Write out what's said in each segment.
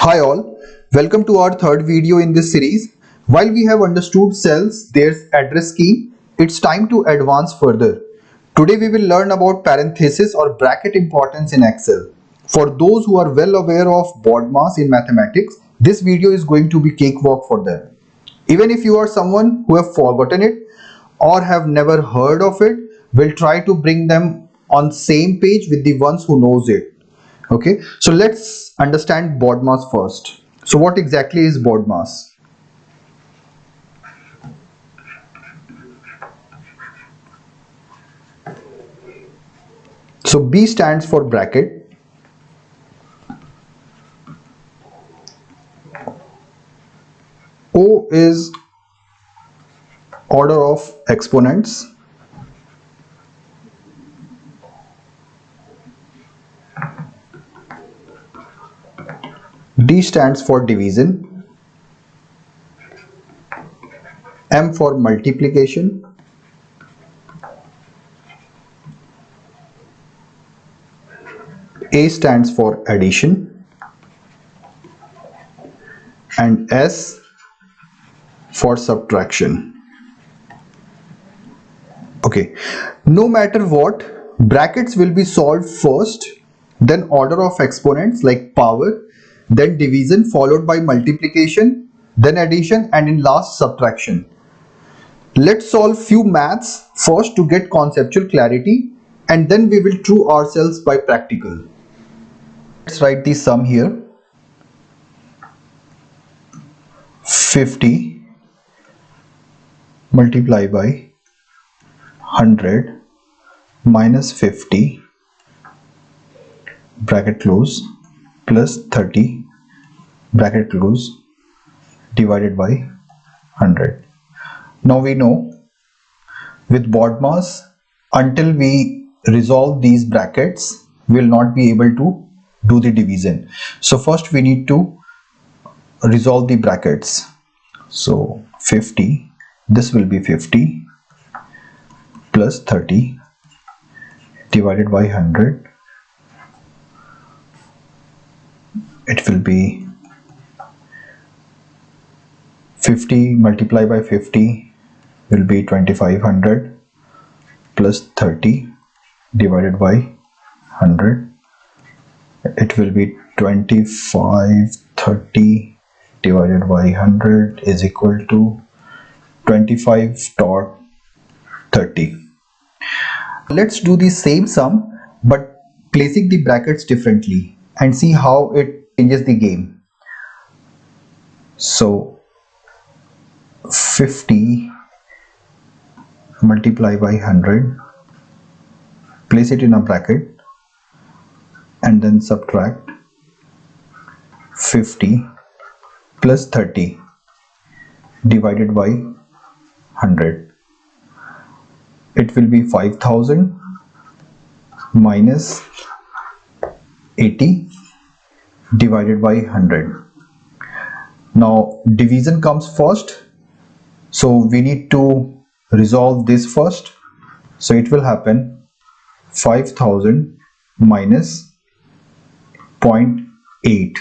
Hi all, welcome to our third video in this series. While we have understood cells, their address key, it's time to advance further. Today we will learn about parenthesis or bracket importance in Excel. For those who are well aware of BODMAS in mathematics, this video is going to be cakewalk for them. Even if you are someone who have forgotten it or have never heard of it, we'll try to bring them on same page with the ones who knows it. Okay, so let's understand BODMAS first. So what exactly is BODMAS? So B stands for bracket, O is order of exponents, D stands for division, M for multiplication, A stands for addition, and S for subtraction. Okay, no matter what, brackets will be solved first, then order of exponents like power, then division followed by multiplication, then addition, and in last subtraction. Let's solve few maths first to get conceptual clarity, and then we will true ourselves by practical. Let's write the sum here. 50 multiplied by 100 minus 50 bracket close plus 30 bracket close divided by 100. Now we know with BODMAS, until we resolve these brackets, we will not be able to do the division. So first we need to resolve the brackets. So 50, this will be 50 plus 30 divided by 100. It will be 50 multiplied by 50 will be 2500 plus 30 divided by 100. It will be 2530 divided by 100 is equal to 25.30. Let's do the same sum but placing the brackets differently and see how it changes the game. So 50 multiply by 100, place it in a bracket and then subtract 50 plus 30 divided by 100. It will be 5000 minus 80 divided by 100. Now division comes first, so we need to resolve this first. So it will happen 5000 minus 0.8,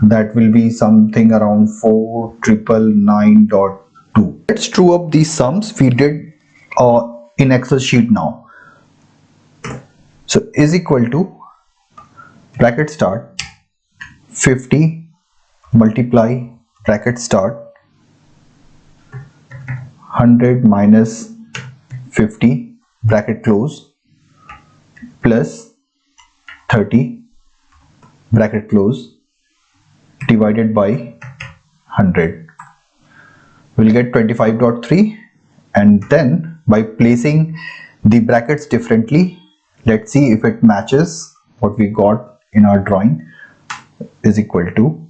that will be something around 4999.2. Let's true up these sums we did in Excel sheet now. So is equal to bracket start 50 multiply bracket start 100 minus 50 bracket close plus 30 bracket close divided by 100. We'll get 25.3, and then by placing the brackets differently, let's see if it matches what we got in our drawing. Is equal to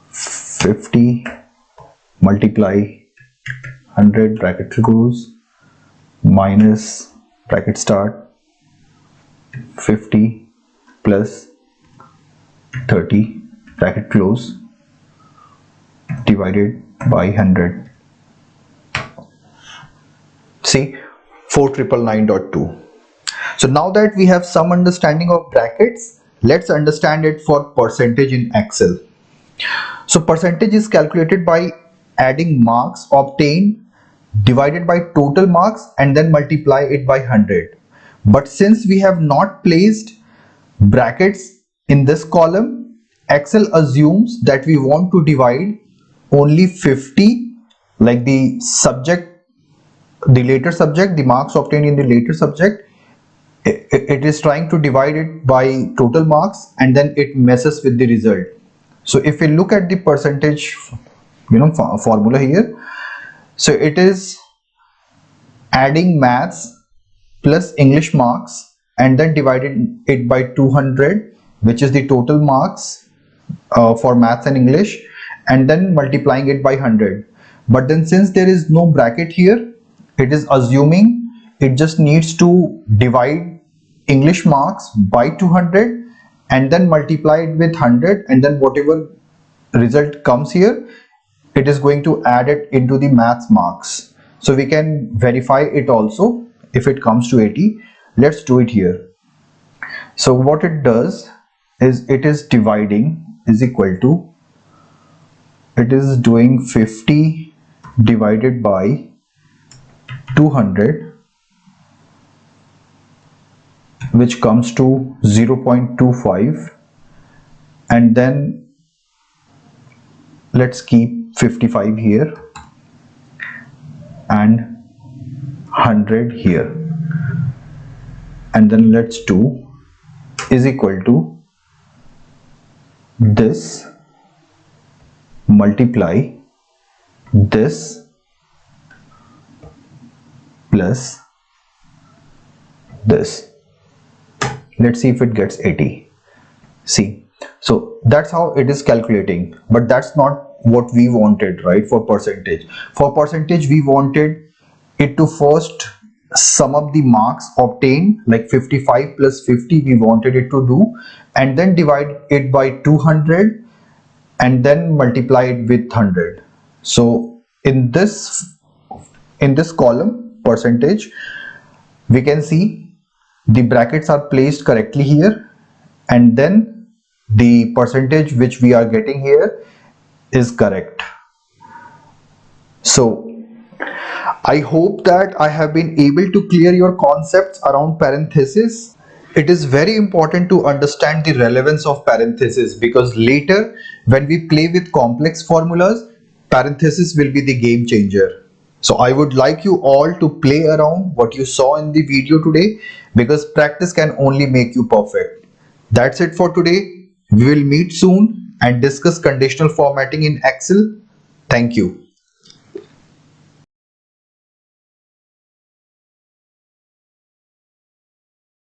50 multiply 100 bracket close minus bracket start 50 plus 30 bracket close divided by 100. See, 4999.2. So now that we have some understanding of brackets, Let's understand it for percentage in Excel. So percentage is calculated by adding marks obtained divided by total marks and then multiply it by 100. But since we have not placed brackets in this column, Excel assumes that we want to divide only 50, like the subject, the later subject, the marks obtained in the later subject. It is trying to divide it by total marks and then it messes with the result. So if we look at the percentage, formula here, so it is adding maths plus English marks and then divided it by 200, which is the total marks for maths and English, and then multiplying it by 100. But then since there is no bracket here, it is assuming it just needs to divide English marks by 200 and then multiply it with 100, and then whatever result comes here, it is going to add it into the maths marks. So we can verify it also if it comes to 80. Let's do it here. So what it does is it is dividing is equal to, it is doing 50 divided by 200, which comes to 0.25, and then let's keep 55 here and 100 here, and then let's do is equal to this multiply this plus this. Let's see if it gets 80. See, so that's how it is calculating, but that's not what we wanted, right? For percentage we wanted it to first sum up the marks obtained, like 55 plus 50 we wanted it to do, and then divide it by 200 and then multiply it with 100. So in this column percentage, we can see the brackets are placed correctly here, and then the percentage which we are getting here is correct. So I hope that I have been able to clear your concepts around parenthesis. It is very important to understand the relevance of parenthesis, because later when we play with complex formulas, parenthesis will be the game changer. So I would like you all to play around what you saw in the video today, because practice can only make you perfect. That's it for today. We will meet soon and discuss conditional formatting in Excel. Thank you.